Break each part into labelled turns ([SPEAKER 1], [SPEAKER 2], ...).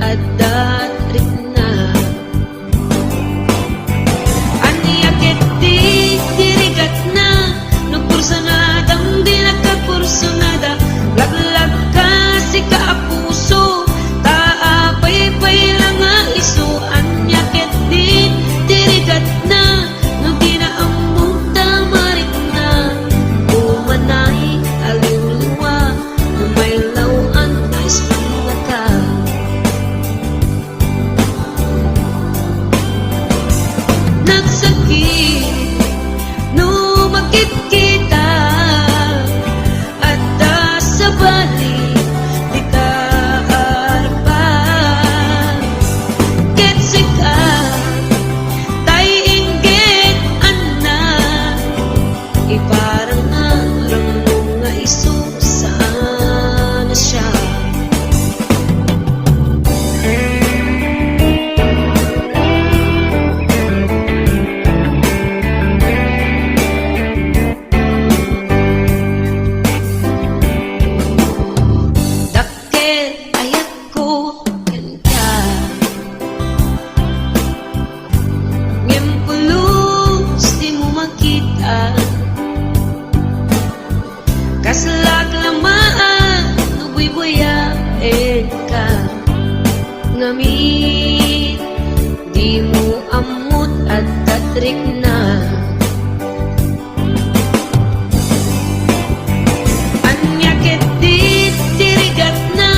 [SPEAKER 1] adat na aniya keti dirigat na no kursanadang di nakakursanada laglag ka si kaapuso taapay-pay lang nga iso anya keti dirigat na no di na among tamarik na umanay aliw-liwa no may lawan na ispanaka nagsakit no makit kita at sa balik di ta arpa ketsika tay inggit anna iparang arang nga iso saan na siya dakit ayat ko kanta ngempulus di mo makita kaslag lamaan nubuy-buya ka ngamit di mo amot at tatrik na anya keti dirigat na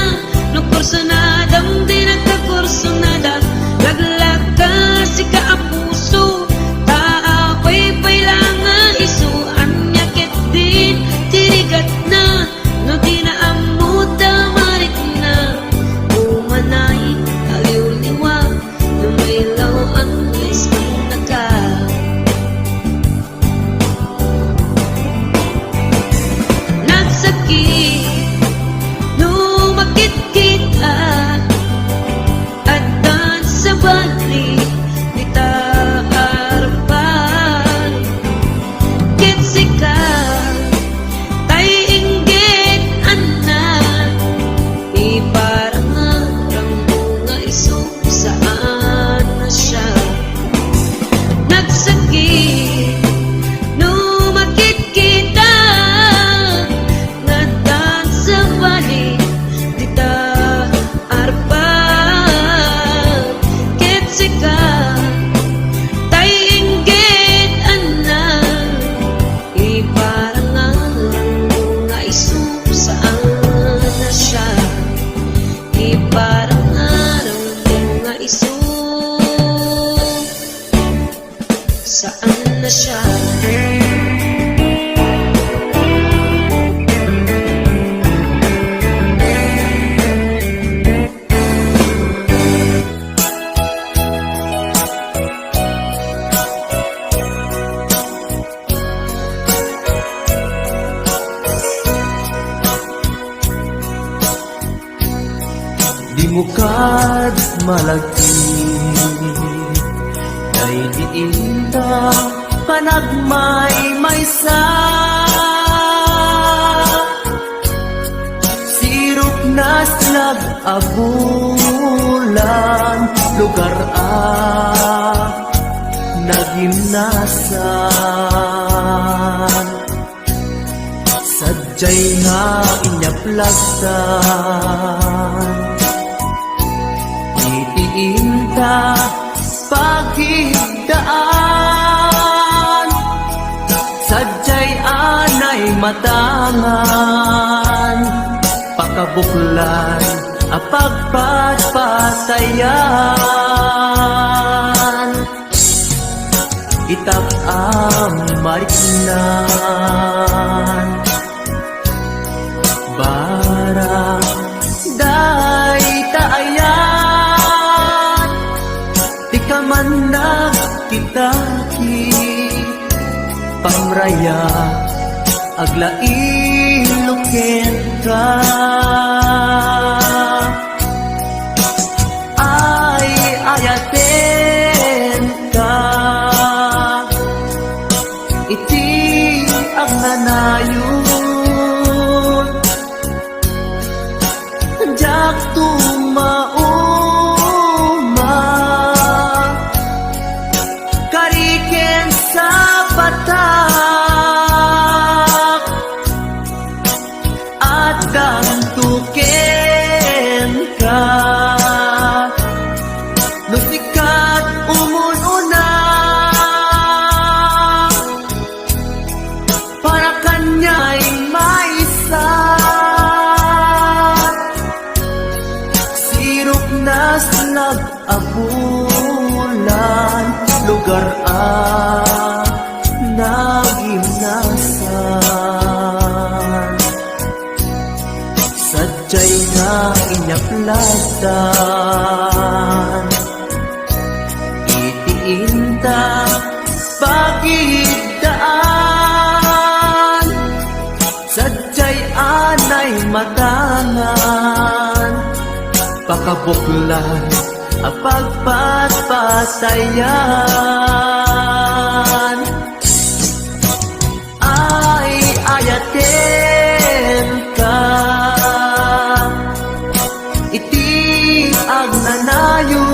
[SPEAKER 1] no kursanadam di nagkakursanada laglag ka si kaapuso taapay-pay lang nga iso anya keti dirigat na no di na amot tamarik na umanay aliw-liwa no may lawan na ispanaka nagsakit no makit kita at dan sa balik di ta arpan ketsika tay inggit anna iparang arang nga iso saan na siya nagsakit no makit kita nga dan sa balik di ta arpan ketsika tay inggit anna iparang arang nga iso saan na siya iparang arang nga iso saan na siya
[SPEAKER 2] Di mo kad malagi Day diinda panagmay maysa Sirop na slag abulan lugar nagimnasan Sadyay nga inyaplagtan itiinta pagigdaan sadyay anay matangan pakabuklan apagpatpatayan itap mariknan barang day taayan di ka man nagkitaki pamraya aglain ka ay ayaten ka iti ang nanayon jak tumaon dantuken ka. Nusikat umununa para kanya'y maisa. Sirok na nag-abulan, lugar nagimnasan. Sadya'y nga inyaplasan, itiinta pagidaan. Sadya'y anay matangan, pakabuklan ang pagpatpatayan. Ay ayaten ka, iti ang nanayon.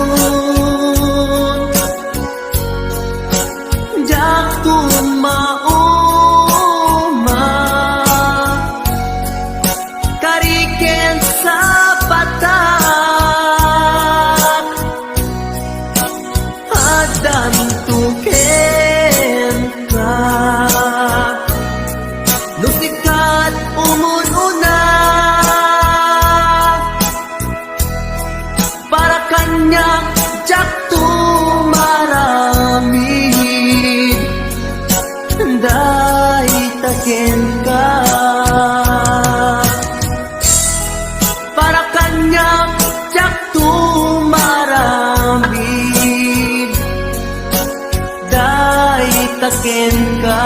[SPEAKER 2] Diyak tumauma, kariken sa patak, adantuken ka. Nusikat umununa para kanyang tiyak tumaramid. Daitaken ka para kanyang tiyak tumaramid. Daitaken ka.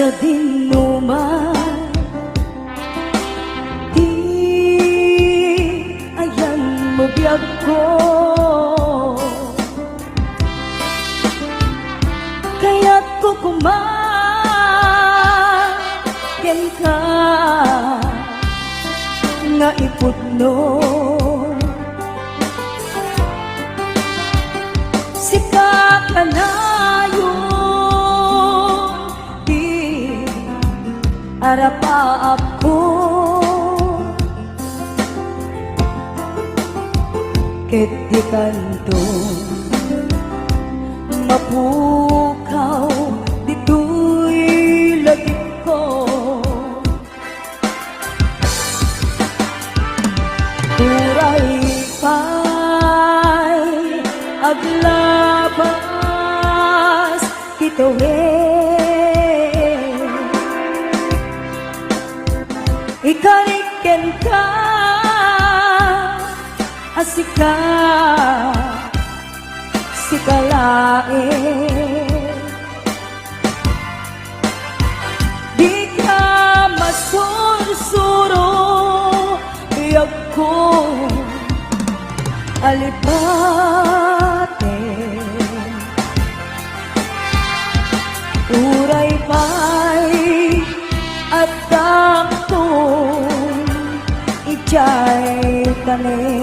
[SPEAKER 3] Sa dinuman, di ayan mo biyag ko. Kaya't ko kumain ka nga ipudno. Sikat ka na arapa ako ket di kanto mapukaw dito'y lagip ko. Turay pa'y aglabas kitawin, ikariken ka asika sikalain. Di ka masursuro iyag ko alipatin. Uray pa'y at taktong ijay kanin.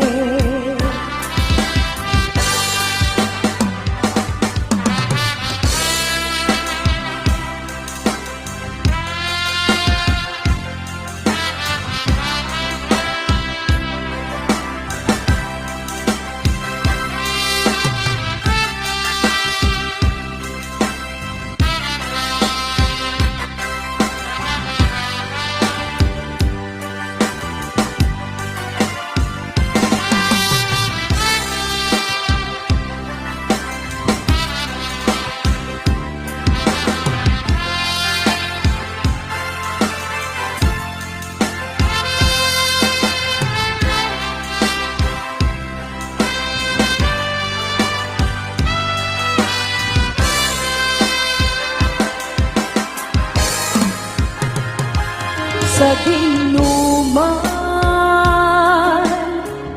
[SPEAKER 3] sa dinuman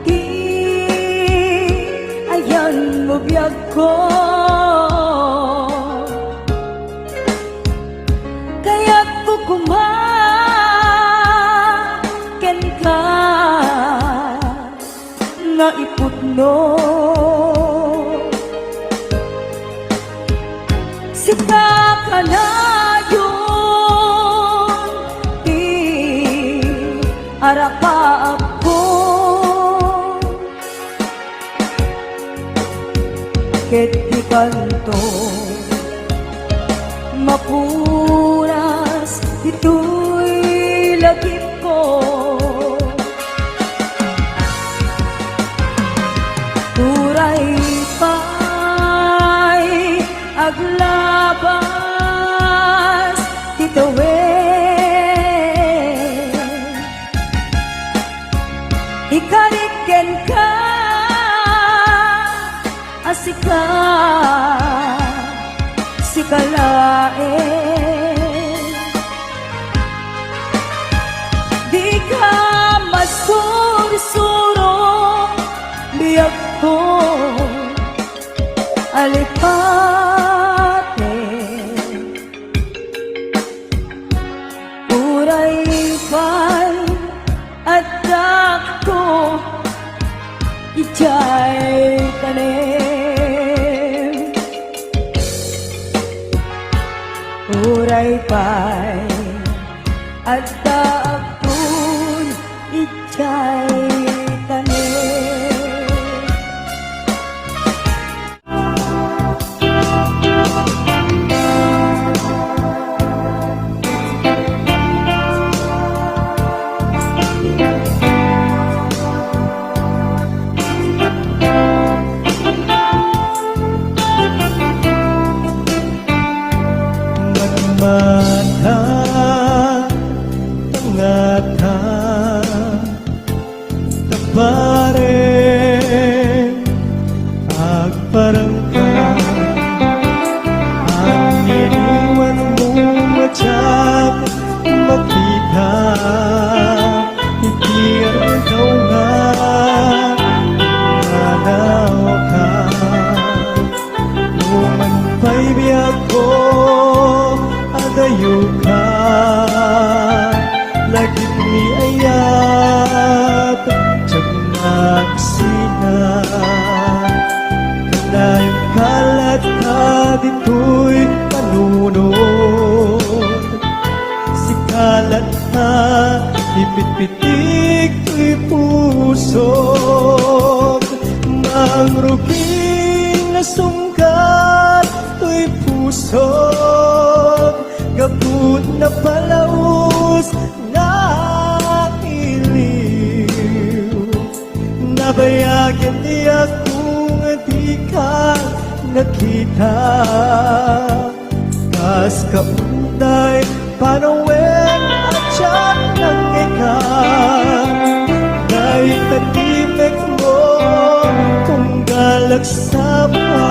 [SPEAKER 3] di ayan mo biyag ko kaya't kukumaken ka nga iputno sita kalayon di arapa ako ket di kanto mapunas ito'y lagip ko turay pa'y aglabas titawin ikariken ka asika sikalain di ka masursuro biyag ko alipate uray pa'y adak ko ijay tanim uray pa'y adak ko ijay tanim
[SPEAKER 2] Mata tangata tapare agparangka ang iniwan mo matyak makita ikaw nga nanaw ka Numan pa'y biyak ko adayo ka Lagit ni ayat Tiyag magsina Kanayang kalat ka dito'y panunod Si kalat na ipit-pitik to'y puso Mangruging na sungkat to'y puso Gabut na palaus na iliw Nabayagan niya kung di ka nakita Kas kaunday panawin at siya ng ikan Kahit natimek mo kung galagsa pa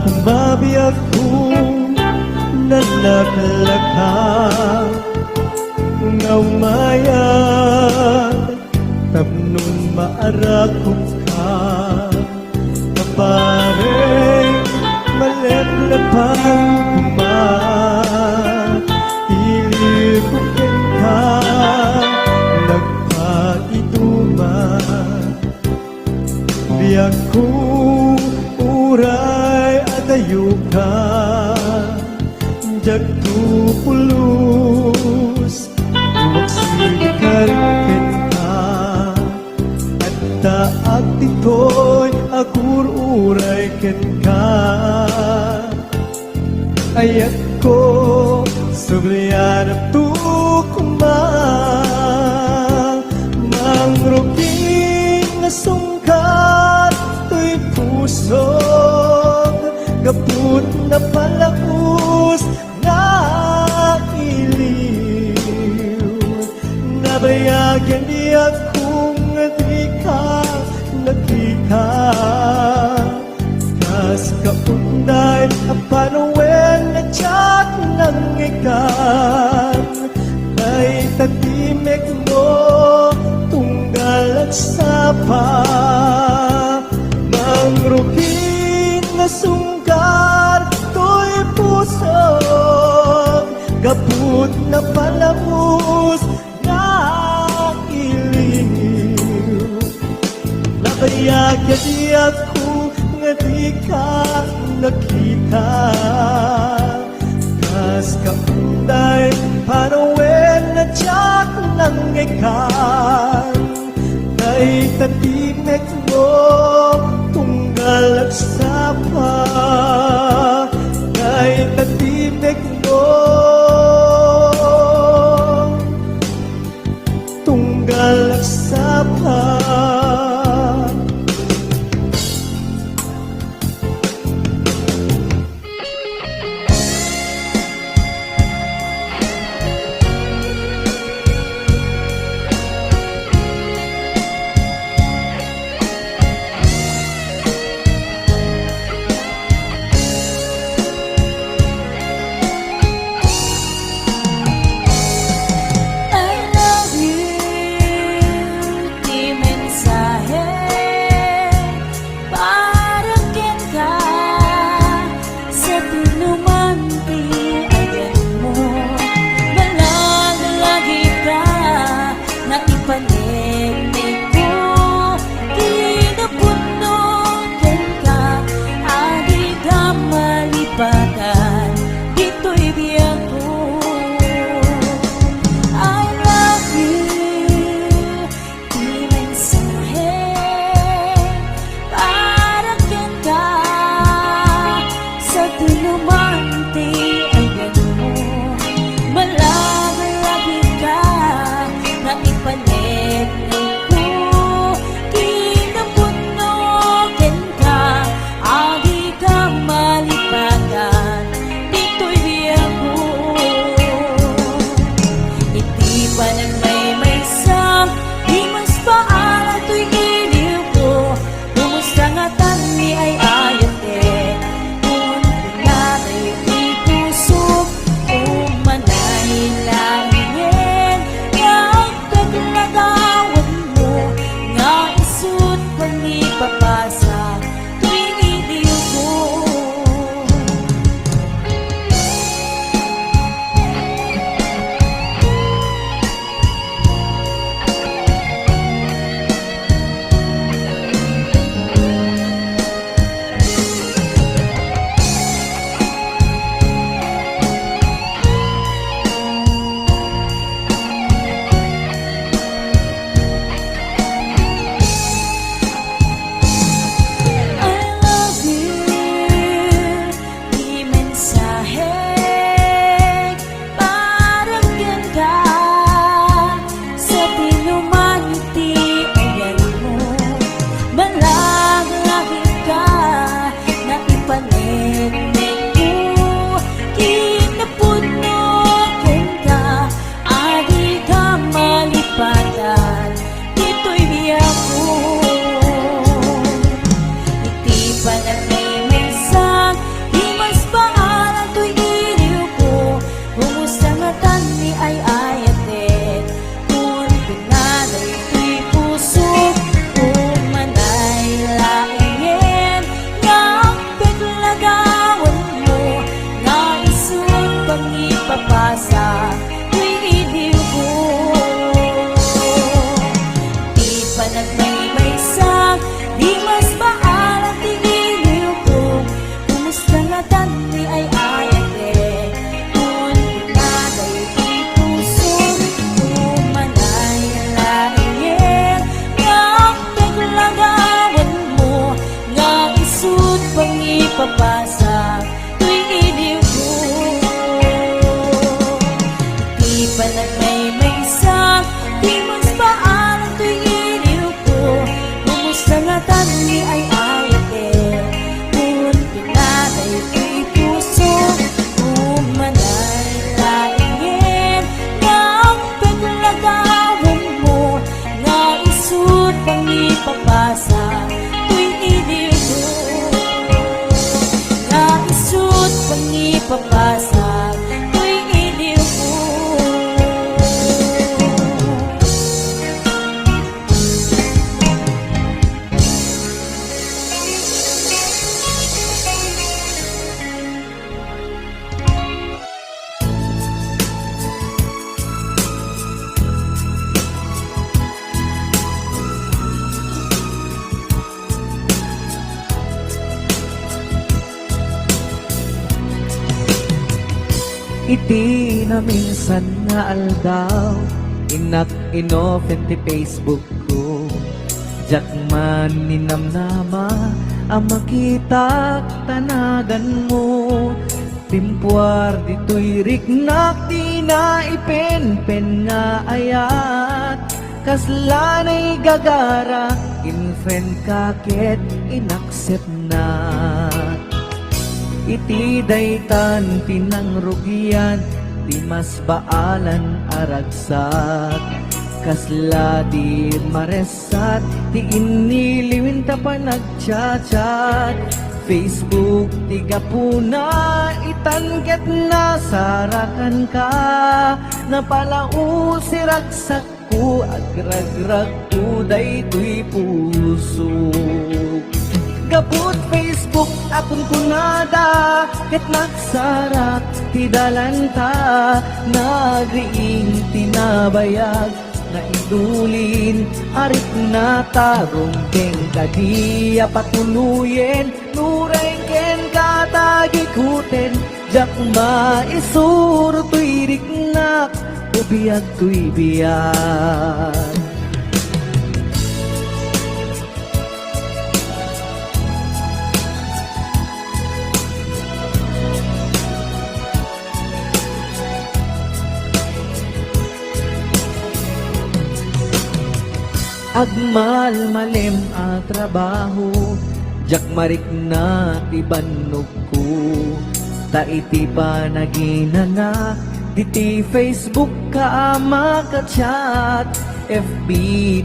[SPEAKER 2] Kumabiyag kong nalakalaka Ngaumayan Tapnong maarakong ka Kapareng maleplepang Ilikukin ka Nagpaituman Biyag kong uray adayo ka Jagtupulus Magsikarken ka At taak dito'y agur-uray ken ka Ayat ko subliyan at tukumang nga sungkat to'y pusog kaput na palaus nga iliw nabayagyan di akong di ka nakita kas kaunday panawen na tiyat ng ikan ay tatimek mo tunggal at sapa ng rupin na sungkar to'y pusog kaput na palamus na iliw nabayagyan di ako nga di ka nakita kas kaunday panawen na tiyak ng ikan kay tatimek mo tunggal at sapa kay tatimek mo tunggal at sapa.
[SPEAKER 3] papasa tuwing iliw ko. mapasa tuwing iligo. Naisut pang ipapasa tuwing iligo.
[SPEAKER 2] Iti na minsan nga aldaw, inak inopen ti Facebook ko. Jak man ninamnama, ang makita tanagan mo. Timpuar dito'y riknak, di na ipen-pen nga ayat. Kaslanay gagara, in-friend kaket, inaccept na. Iti daytan pinangrugyan, di mas baalan aragsak. Kasla di maresat, di iniliwin ta pa nagchat-chat. Facebook tiga puna, itanget na sarakan ka. Napalau si ragsak ko, agragrag ko daytoy puso. Gabut Facebook akong kunada, ket nagsarak ti dalanta. Nagriing tinabayag, na idulin arit na tarong keng kadiya patuluyen. Nuray ken katagikuten, jak maisuro tuy riknak, ubiyag tuy biyag. Agmal malem a trabaho, jak marik na ti bannog ko. Ta iti pa naginana, diti Facebook ka makachat. FB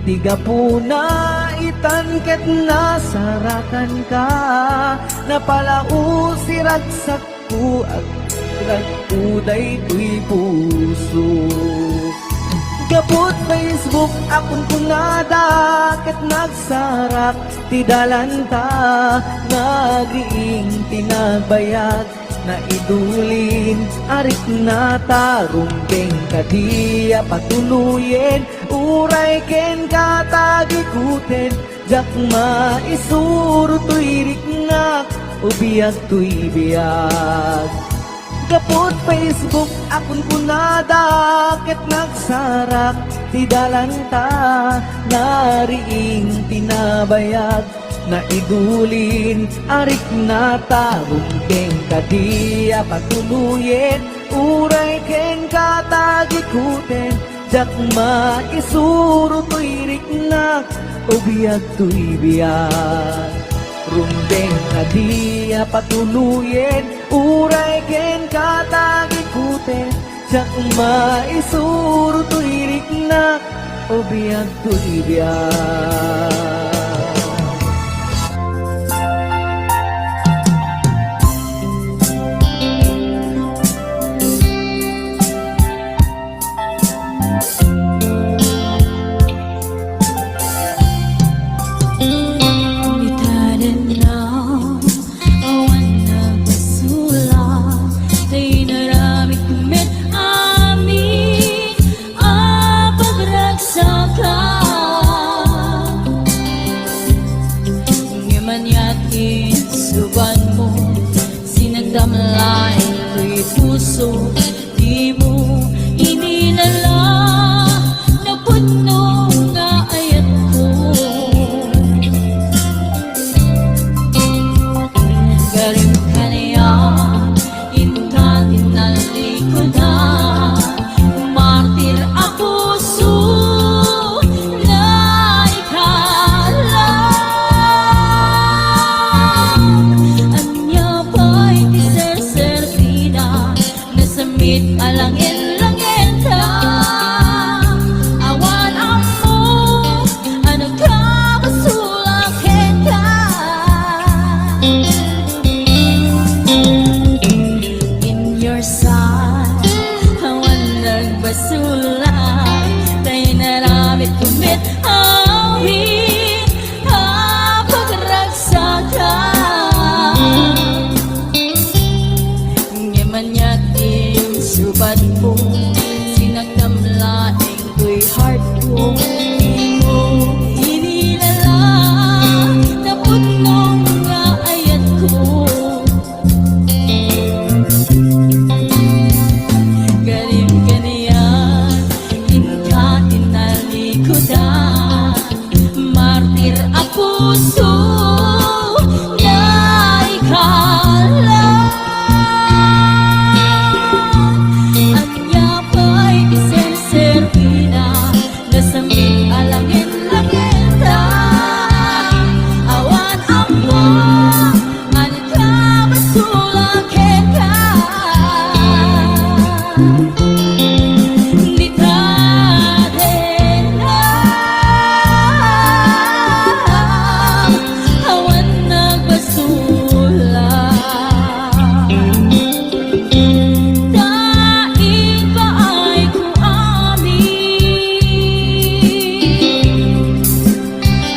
[SPEAKER 2] tiga puna, itanket na sarakan ka. Napalau si ragsak ko, at ragkuday tuy puso. Gabut Facebook akong kunada, ket nagsarak ti dalanta. Nagriing tinagbayag, na idulin arik na tarong keng kadiya patuluyen. Uray ken katagikuten, jak maisuro tuy riknak, ubiyag tuy biyag. Gapot Facebook akong kunada, ket nagsarak ti dalanta. Nariing tinabayag, na idulin arik na tarong keng kadiya patuluyen. Uray ken katagikuten, jak maisuro tuy riknak, ubiyag tuy biyag. Rumbeng kadiya patuluyen, uray ken katagikuten, jak maisuro tuy riknak, ubiyag tuy biyag.
[SPEAKER 3] Di mo inilala na punong nga ayat ko. Galing ganiyan, inka tinalikudan, martir ang puso na ikalan. Anya pa'y isenservina na saming alangin-langin ta. Awan ang buwan, anka basulakin ka. Di ka din na awan nagbasula. Daig ba ay kuamin?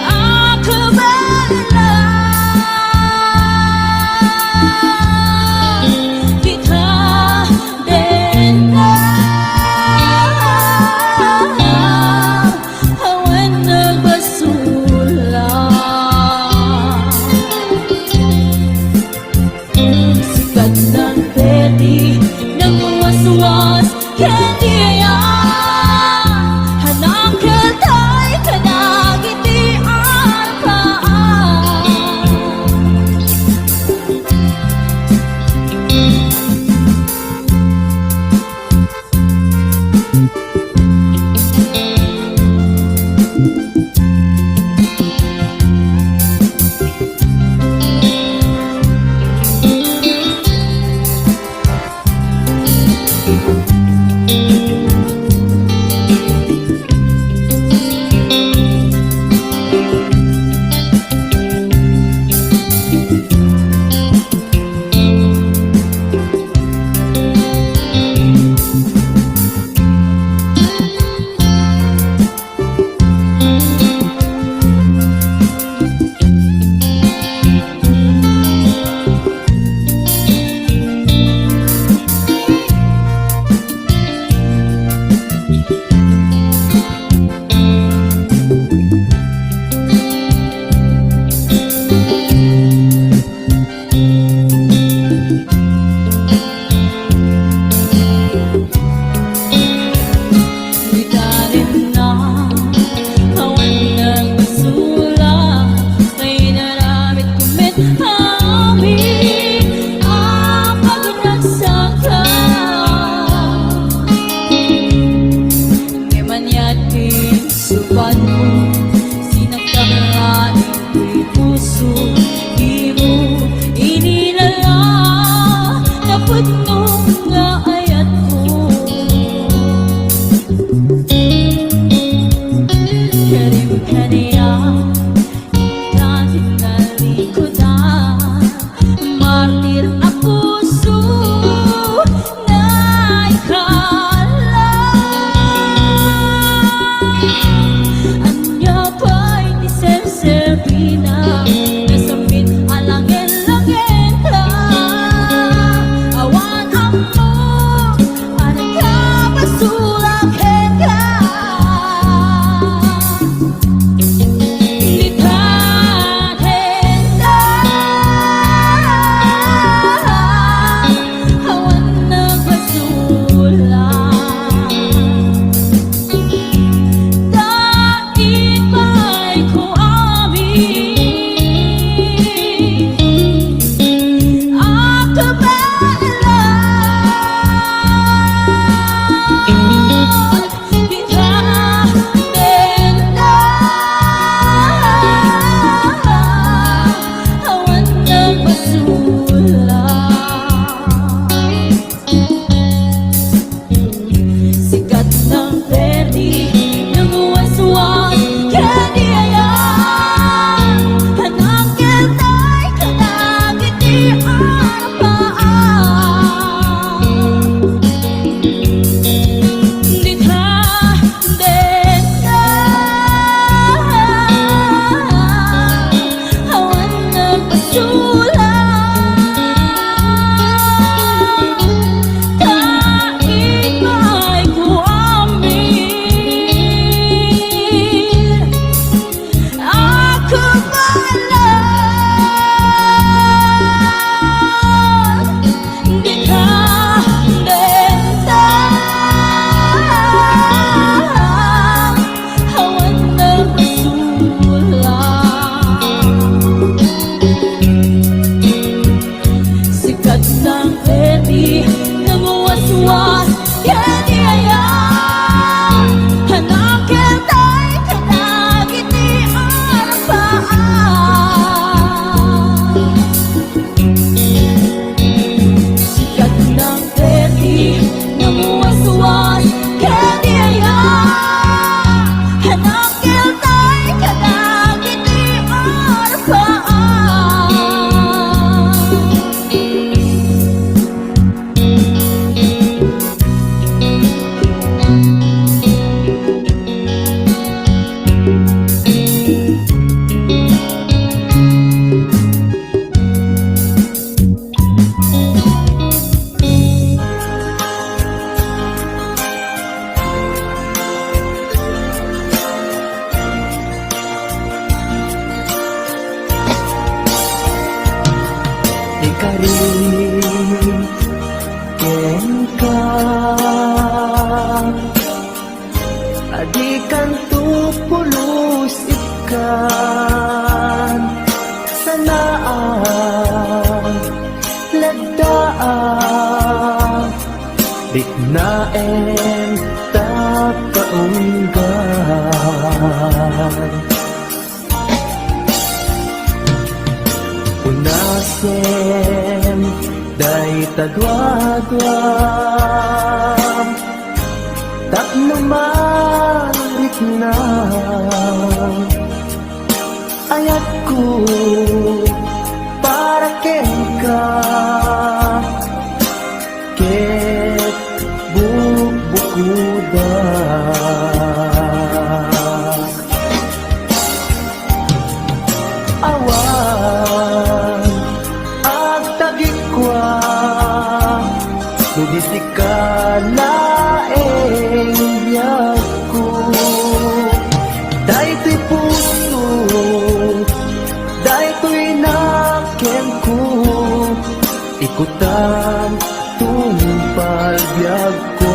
[SPEAKER 3] Ako ba lang? Di ka din na awan nagbasula. Sikat ng pwede ng waswas kaniya. Hanang katay kanagitian pa.
[SPEAKER 2] itutan sanaan lagdaan bignaen takaunggan unasen day tadwadwam tapno marit na ayat ko para ka ket bubukuda awan at tagikwa nudisi ka laeng biyag ko daytoy puso daytoy naken ko ikutan tumpal biyag ko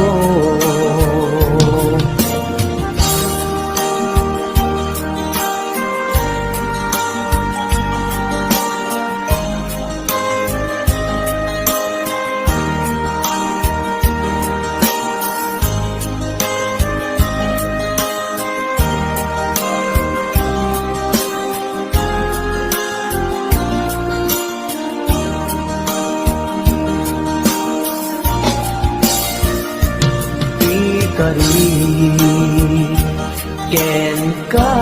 [SPEAKER 2] kari ken ka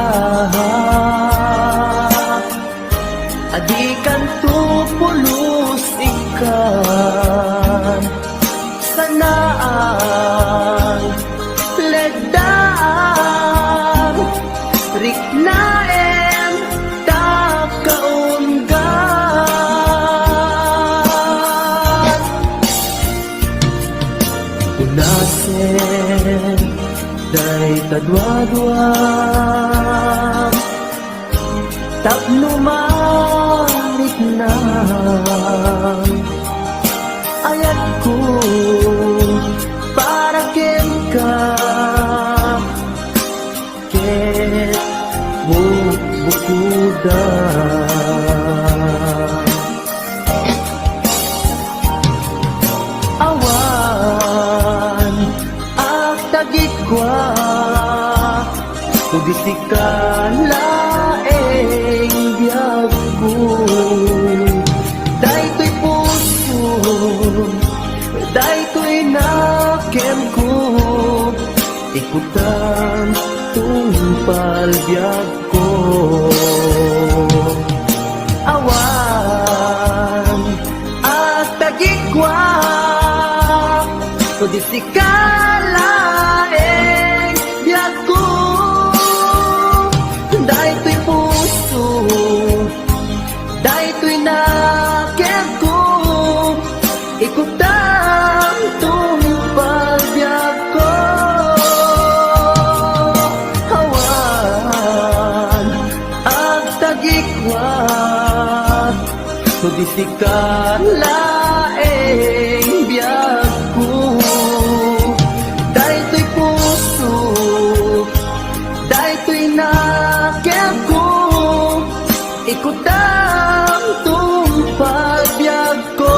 [SPEAKER 2] adikan tu pulos ikan sanaan ledaan riknaen takaunggan unasen day tadwadwam tapno marit na ayat ko para ken ka ket bubukuda awan at tagikwa tugisi ka laeng biyag ko daytoy puso daytoy naken ko ikutan tumpal biyag ko awan at tagikwa tugisi ka laeng biyag ko daytoy puso daytoy naken ko ikutan tumpal biyag ko awan at tagikwa tugisi ka laeng biyag ko daytoy puso daytoy naken ko ikutan tumpal biyag ko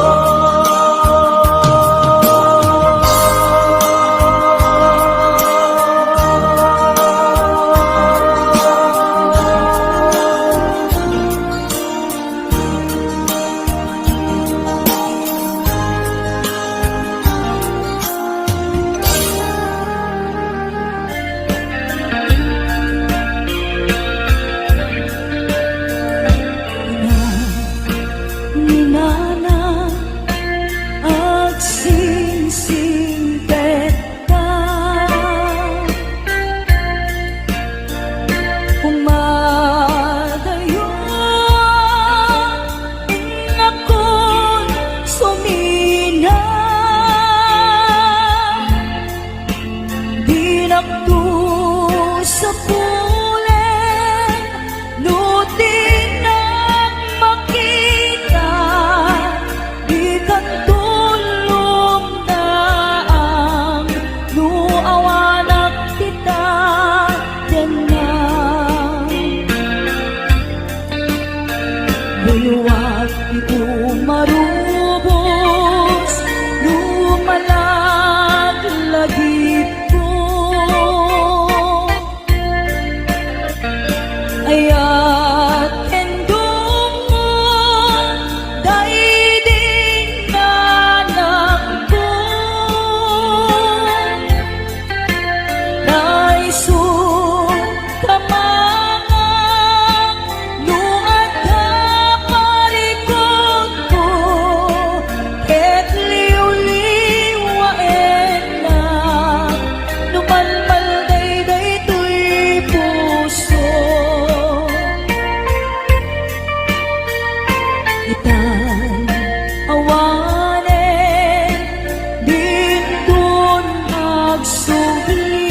[SPEAKER 3] suli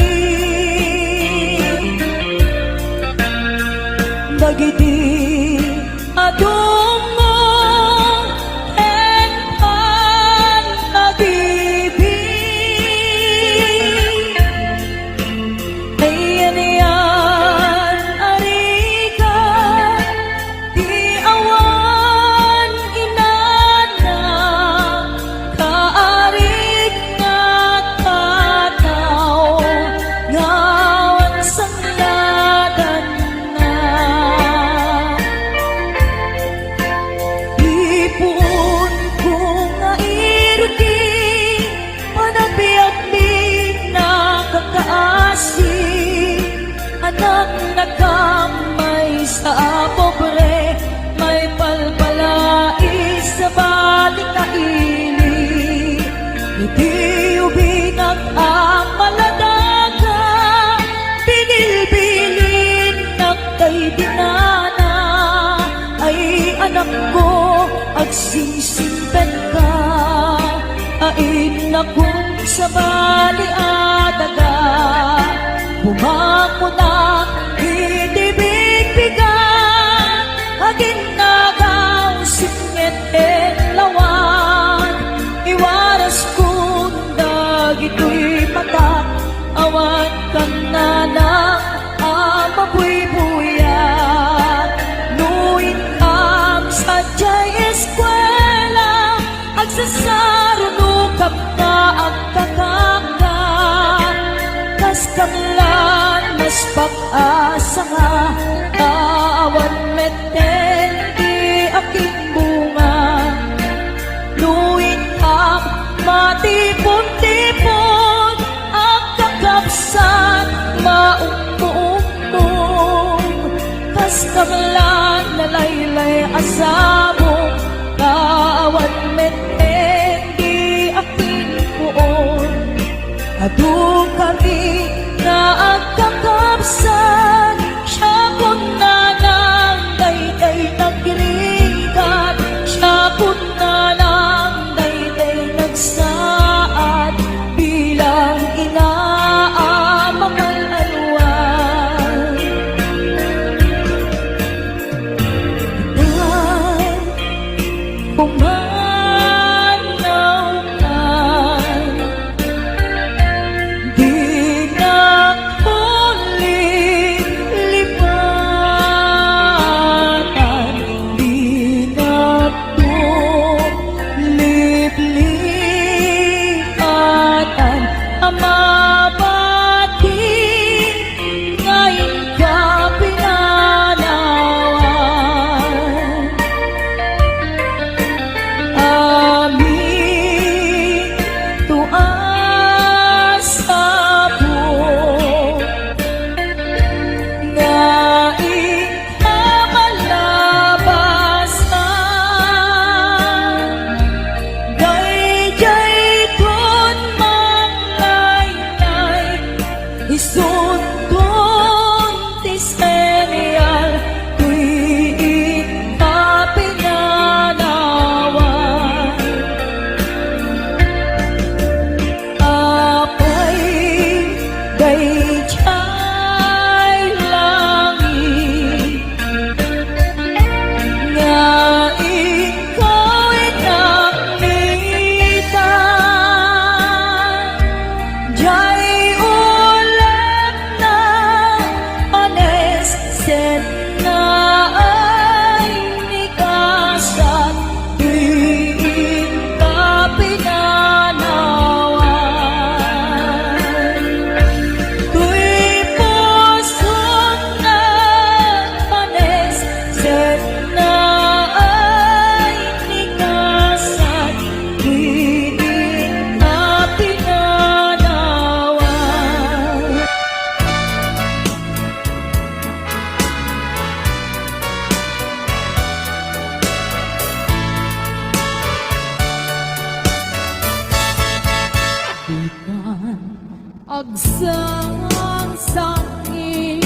[SPEAKER 3] dagiti adong mo pan agibig ayan yan arika di awan inana kaarit nga tataw ngawan sangladan na ipon ko nga irti panabiyag mi na kakaasi anak na kamay sa pobre may palpalais sa balik na ili iti ubinag ang maladaga binilbilin ng kay dinana ay anak ko agsisimpen ka ain akong sa bali adaga bumako na itibigbigan agin nagaw singit lawan iwaras kong dagito'y mata awan kan na ng amabuybuyan nuin ang sadyay eskwela agsasarunukap na agkakaka kas kamlan mas pag-asa nga awan meten di aking bunga luin ang matipon-tipon ang kakapsan maumpo-umpong kas kamlan nalaylay asabong awan meten di aking buon adung kami na agkakapsan siya kung nanang dayday nagrigat siya kung nanang dayday nagsaad bilang inaamang alwan ay pumanaw ka di na lipatan di na liplipatan amabati ngayon ka pinanawan amin tuas sabong nga ikamalabasan dayjay ton manglaylay isuntun ti serial tuwing kapinanawan apay dayjay langit nga ikaw'y nakmitan jay ulat na panes sen na ay nikasan tuwing kapinanawan tuy pusong na panes sen na ay nikasan tuwing kapinanawan ikan agsang sangin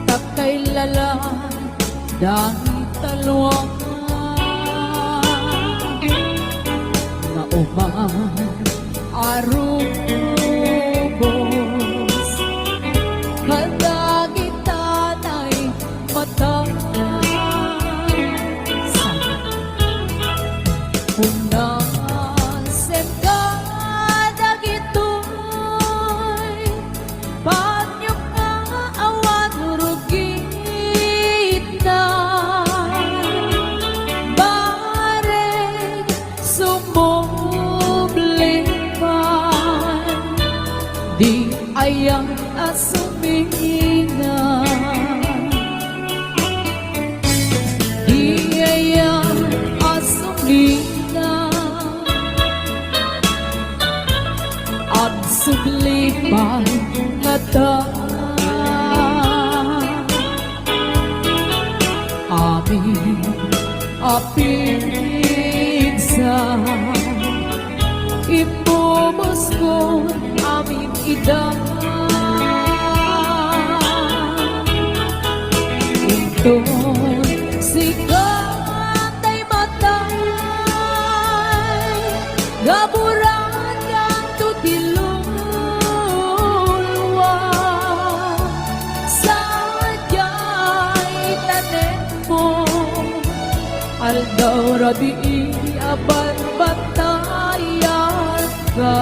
[SPEAKER 3] takay lalan dahil talwangan na uman arong di ayang asumina, di ayang asumina, at sublipan ngata amin apigsa ipubos ko amin ida Inton sikatay matay gaburan yang tutilulwa sadyay tanem mo aldaw rabi abad batayan ka.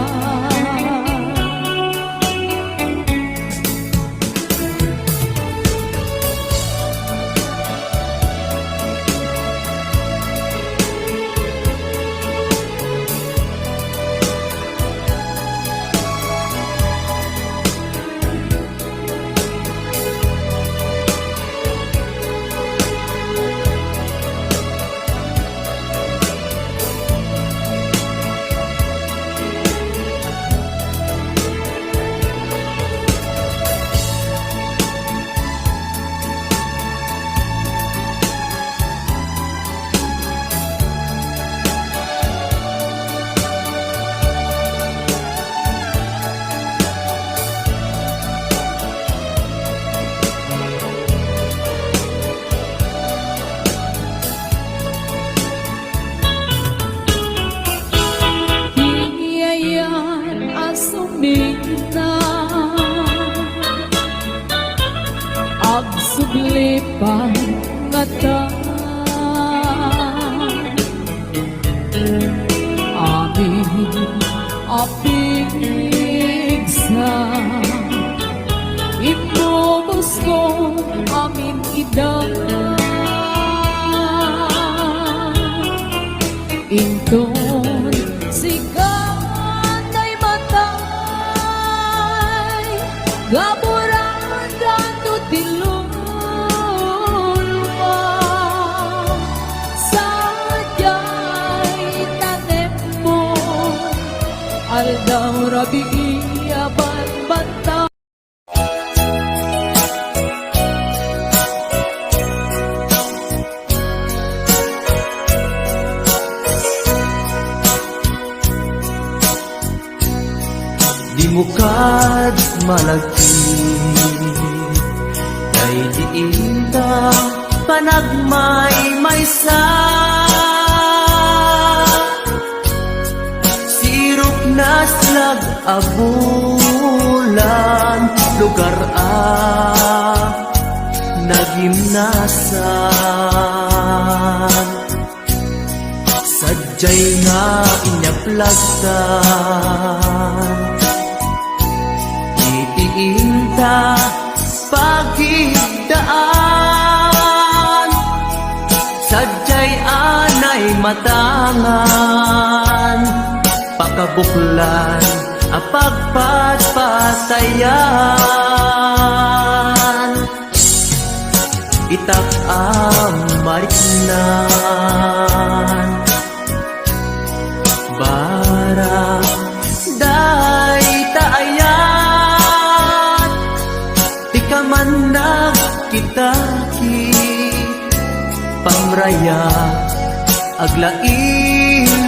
[SPEAKER 3] Asumina ag sublipan ngata amin apigsa ipubos ko amin ida inton sikatay matay gaburan danto tilulwa sadyay tanem mo aldaw rabi abad bata.
[SPEAKER 2] Di mo kad malagi kay diinta panagmay maysa sirok na slag abulan lugar nagimnasan sadyay nga inyaplagtan itiinta pagigdaan sadyay anay matangan pakabuklan apagpatpatayan itak mariknan bara day taayat di ka man nagkitaki pamraya aglain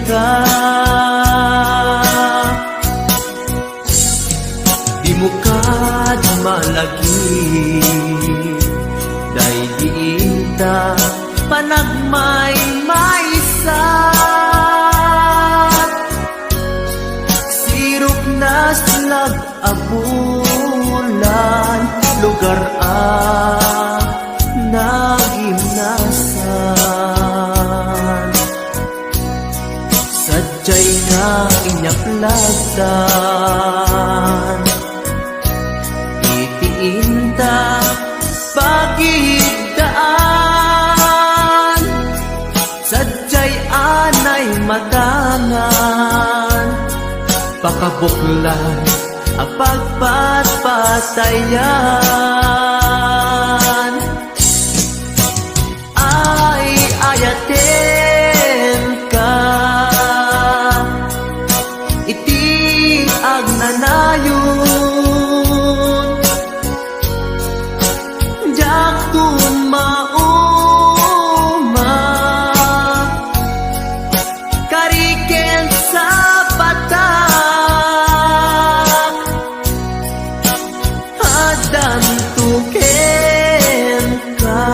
[SPEAKER 2] ka di mo kad malagi day diinta panagmay maysa sirok na slag abulan lugar nagimnasan sadyay nga inyaplagdan itiinta pagigdaan sadyay anay matangan pakabuklan ang pagpatpatayan ay ayaten ka. Iti agnanayon jak tumauma kariken sa patak hadan tuken ka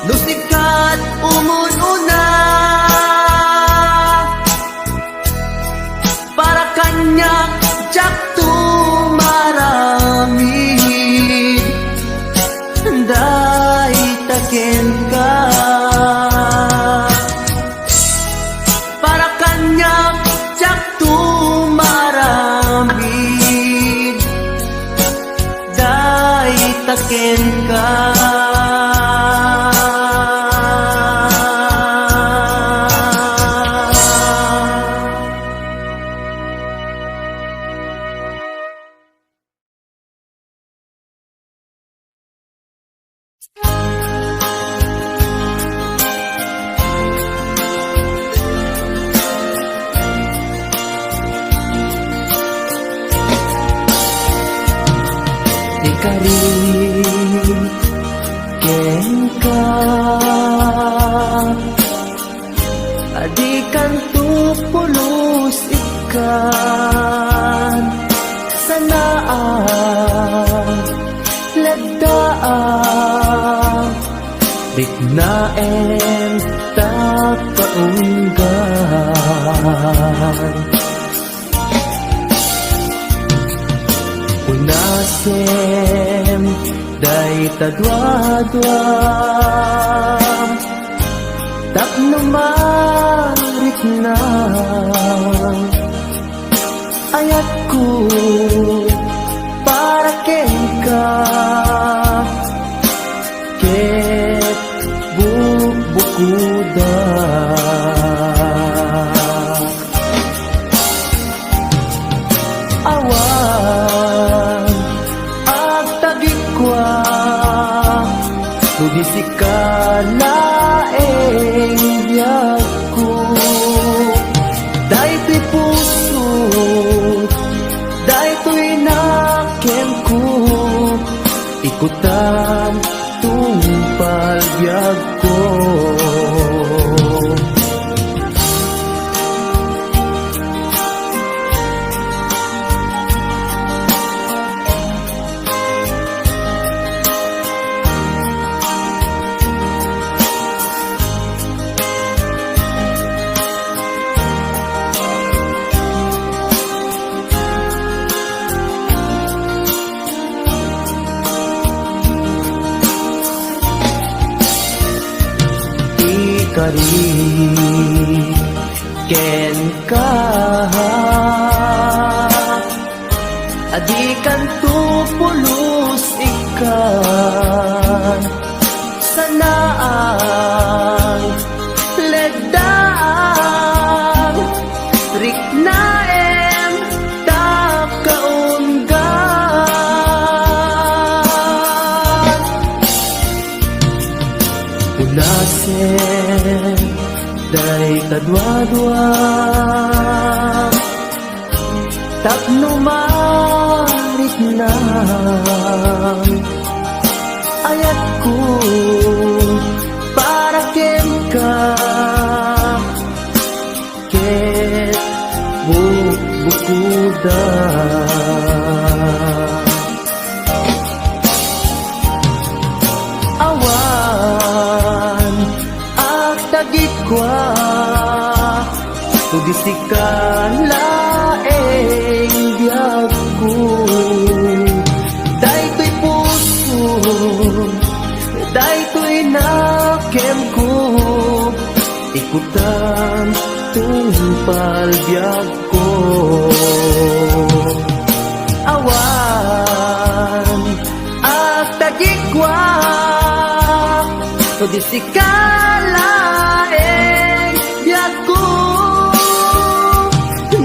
[SPEAKER 2] lusikat umununa para kanyak jak tumaramid day taken ka para kanyak jak tumaramid day taken ka. Di ka rin ken ka adikan tupulos ikan sanaan lagdaan dignaen takaunggan unasem day tadwadwa tapno marit na ayat ko para ken ka ket bubukuda awan agtagikwa tugisikalaeng biyagko daytoy puso daytoy naken ko ikutan tungpal biyagko kari ken ka adikan tupulos ikan sanaan ledaan riknaen takaunggan unasen day tadwadwa tapno marit na ayat ko para ken ka ket bubukuda awan agtagikwa tugisikalaeng biyagko daytoy puso daytoy naken ko ikutan tungpal biyagko awan agtagikwa tugisikalaeng biyagko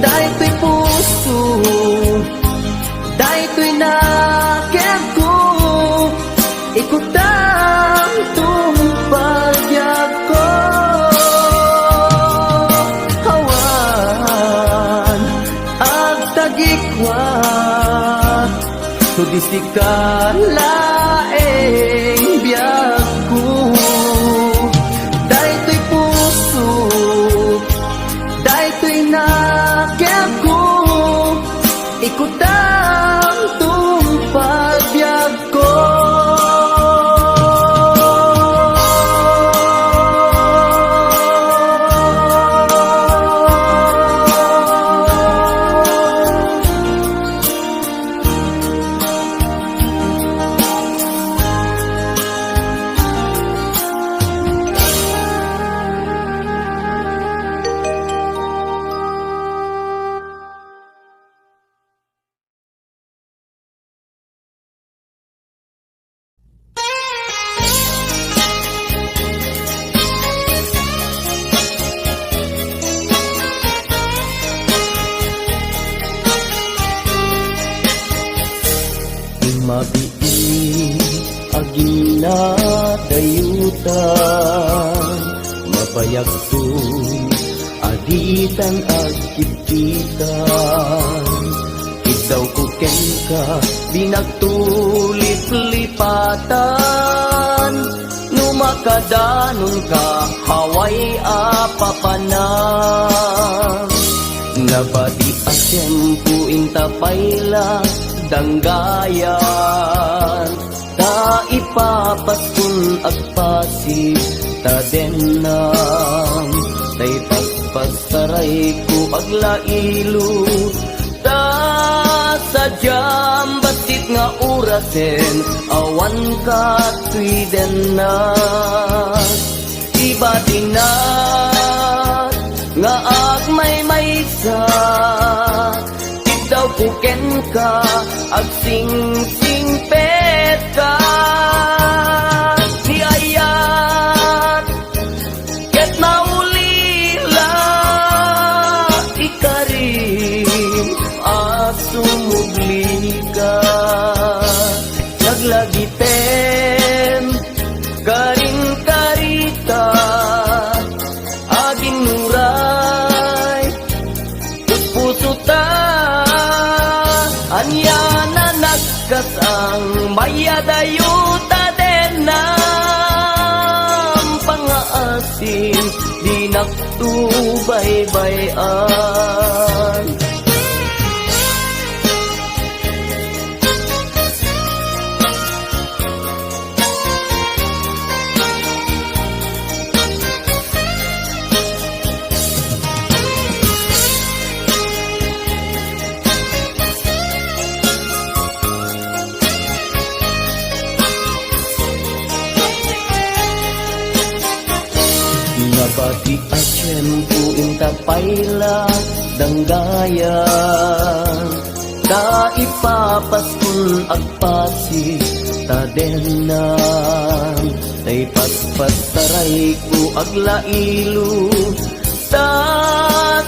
[SPEAKER 2] daytoy puso daytoy na ko ikutang tumpagyak ko hawan ag tagikwa tudisi ka laeng biyag ko daytoy puso daytoy na ko ikutang tumpagyak ko mabiin agina dayutan mabayak to aditan agkititan ikaw ko ken ka binagtulip-lipatan numakadanon ka haway apapanan nabadi asyempu intapayla danggayan ta ipapaskun agpasig ta denam tay paspasaray ko aglailo ta sadyam batit nga urasen awan ka tuy denam iba dinat nga agmay-maysa daw puken ka ag sing pet ka ni ayat ket maulila ikarim asumugli ka naglagitem karin karita aging muray puso ta anya na nagkasang mayadayuta den ng pangaasin di naktubaybayan nabati asyempu intapayla danggayan ta ipapaskun agpasi ta denam tay paspasaray ko aglailo ta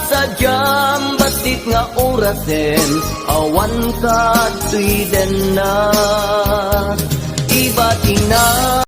[SPEAKER 2] sadyam batit nga orasen awan ka tuy denam iba tina